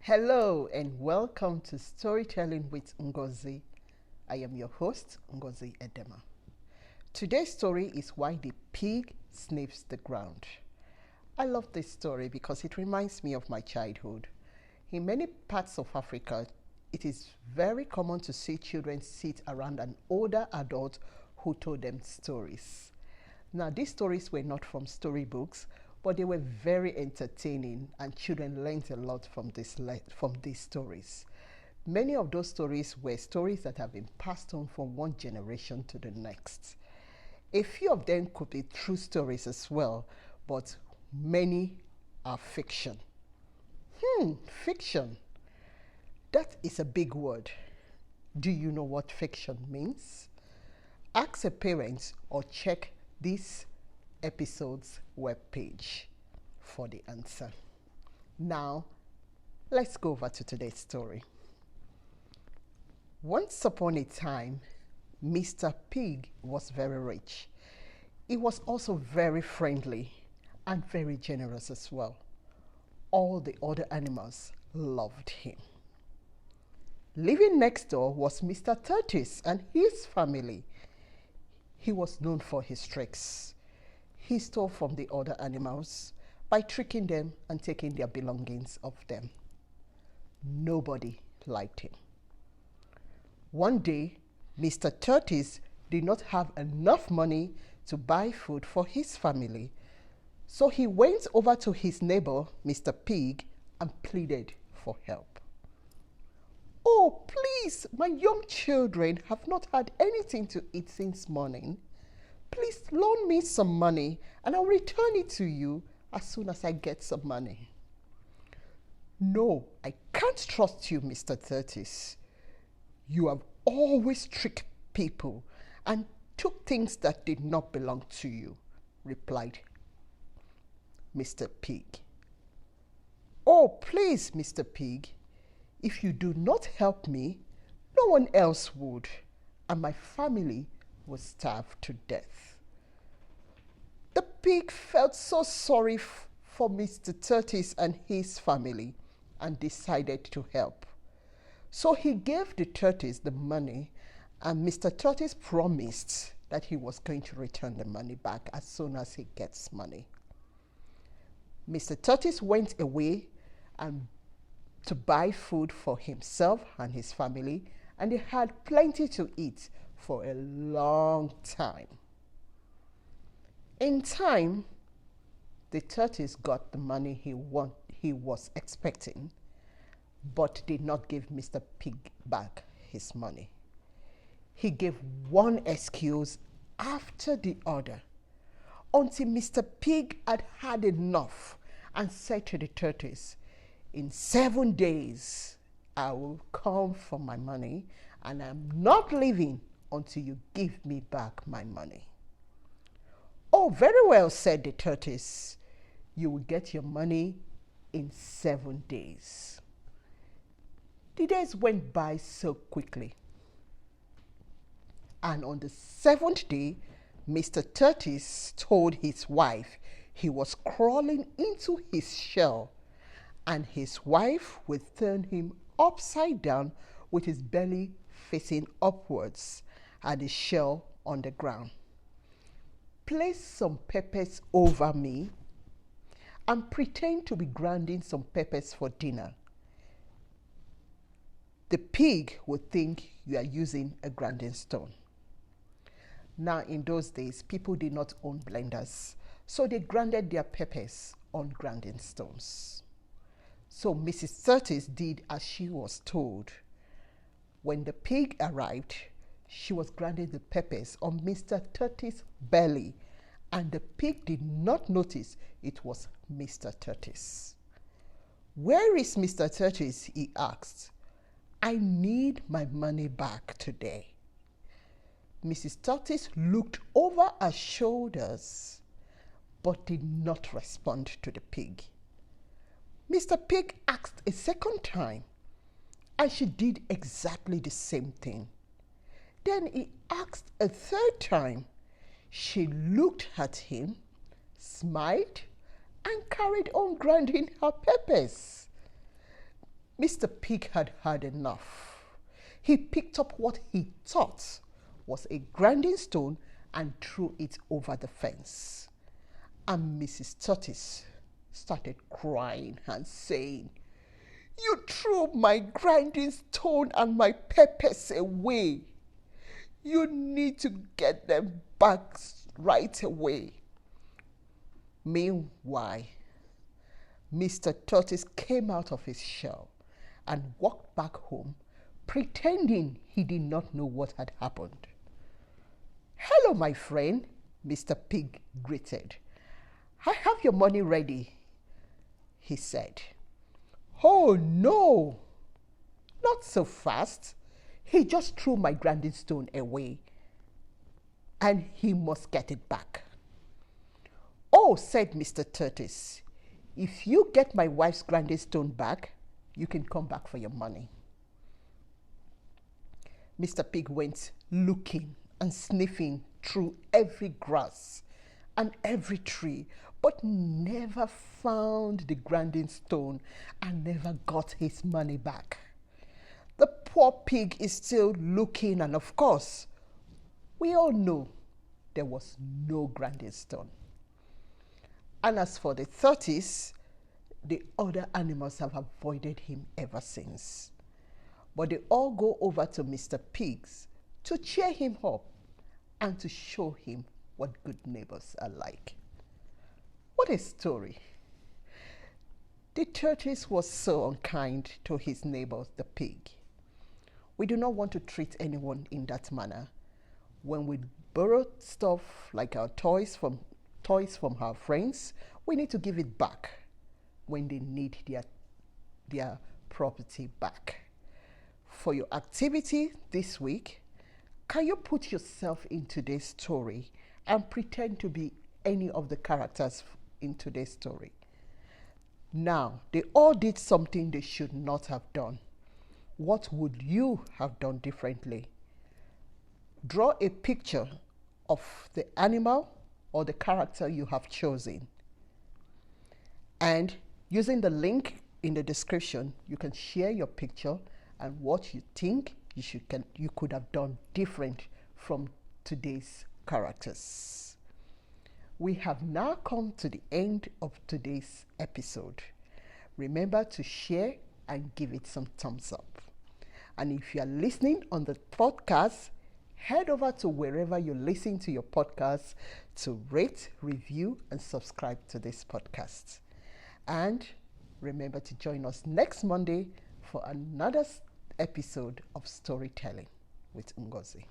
Hello and welcome to Storytelling with Ngozi. I am your host, Ngozi Edema. Today's story is Why the Pig Sniffs the Ground. I love this story because it reminds me of my childhood. In many parts of Africa, it is very common to see children sit around an older adult who told them stories. Now, these stories were not from storybooks, but they were very entertaining, and children learned a lot from these stories. Many of those stories were stories that have been passed on from one generation to the next. A few of them could be true stories as well, but many are fiction. Fiction. That is a big word. Do you know what fiction means? Ask a parent or check this episode's webpage for the answer. Now, let's go over to today's story. Once upon a time, Mr. Pig was very rich. He was also very friendly and very generous as well. All the other animals loved him. Living next door was Mr. Tortoise and his family. He was known for his tricks. He stole from the other animals by tricking them and taking their belongings of them. Nobody liked him. One day, Mr. Tortoise did not have enough money to buy food for his family, so he went over to his neighbor, Mr. Pig, and pleaded for help. "Oh, please, my young children have not had anything to eat since morning. Please loan me some money and I'll return it to you as soon as I get some money." "No, I can't trust you, Mr. Tortoise. You have always tricked people and took things that did not belong to you," replied Mr. Pig. "Oh, please, Mr. Pig, if you do not help me, no one else would, and my family was starved to death." The pig felt so sorry for Mr. Tortoise and his family and decided to help. So he gave the tortoise the money, and Mr. Tortoise promised that he was going to return the money back as soon as he gets money. Mr. Tortoise went away and to buy food for himself and his family, and they had plenty to eat for a long time. In time, the tortoise got the money he was expecting, but did not give Mr. Pig back his money. He gave one excuse after the other until Mr. Pig had had enough and said to the tortoise, "In 7 days, I will come for my money, and I'm not leaving until you give me back my money." "Oh, very well," said the tortoise. "You will get your money in 7 days." The days went by so quickly. And on the 7th day, Mr. Tortoise told his wife he was crawling into his shell, and his wife would turn him upside down with his belly facing upwards and his shell on the ground. "Place some peppers over me and pretend to be grinding some peppers for dinner. The pig would think you are using a grinding stone." Now, in those days, people did not own blenders, so they grinded their peppers on grinding stones. So Mrs. Tortoise did as she was told. When the pig arrived, she was grinding the peppers on Mr. Tortoise's belly, and the pig did not notice it was Mr. Tortoise. "Where is Mr. Tortoise?" he asked. "I need my money back today." Mrs. Tortoise looked over her shoulders, but did not respond to the pig. Mr. Pig asked a second time, and she did exactly the same thing. Then he asked a third time. She looked at him, smiled, and carried on grinding her peppers. Mr. Pig had had enough. He picked up what he thought was a grinding stone and threw it over the fence. And Mrs. Tortoise started crying and saying, "You threw my grinding stone and my peppers away. You need to get them back right away." Meanwhile, Mr. Tortoise came out of his shell and walked back home, pretending he did not know what had happened. "Hello, my friend," Mr. Pig greeted. "I have your money ready," he said. "Oh, no, not so fast. He just threw my grinding stone away, and he must get it back." "Oh," said Mr. Tortoise, "if you get my wife's grinding stone back, you can come back for your money." Mr. Pig went looking and sniffing through every grass and every tree, but never found the grinding stone and never got his money back. The poor pig is still looking, and of course, we all know there was no grinding stone. And as for the tortoise, the other animals have avoided him ever since. But they all go over to Mr. Pig's to cheer him up and to show him what good neighbors are like. What a story. The tortoise was so unkind to his neighbor, the pig. We do not want to treat anyone in that manner. When we borrow stuff like our toys from our friends, we need to give it back when they need their property back. For your activity this week, can you put yourself in today's story and pretend to be any of the characters in today's story? Now, they all did something they should not have done. What would you have done differently? Draw a picture of the animal or the character you have chosen. And using the link in the description, you can share your picture and what you think you could have done different from today's characters. We have now come to the end of today's episode. Remember to share and give it some thumbs up. And if you are listening on the podcast, head over to wherever you listen to your podcast to rate, review, and subscribe to this podcast. And remember to join us next Monday for another episode of Storytelling with Ngozi.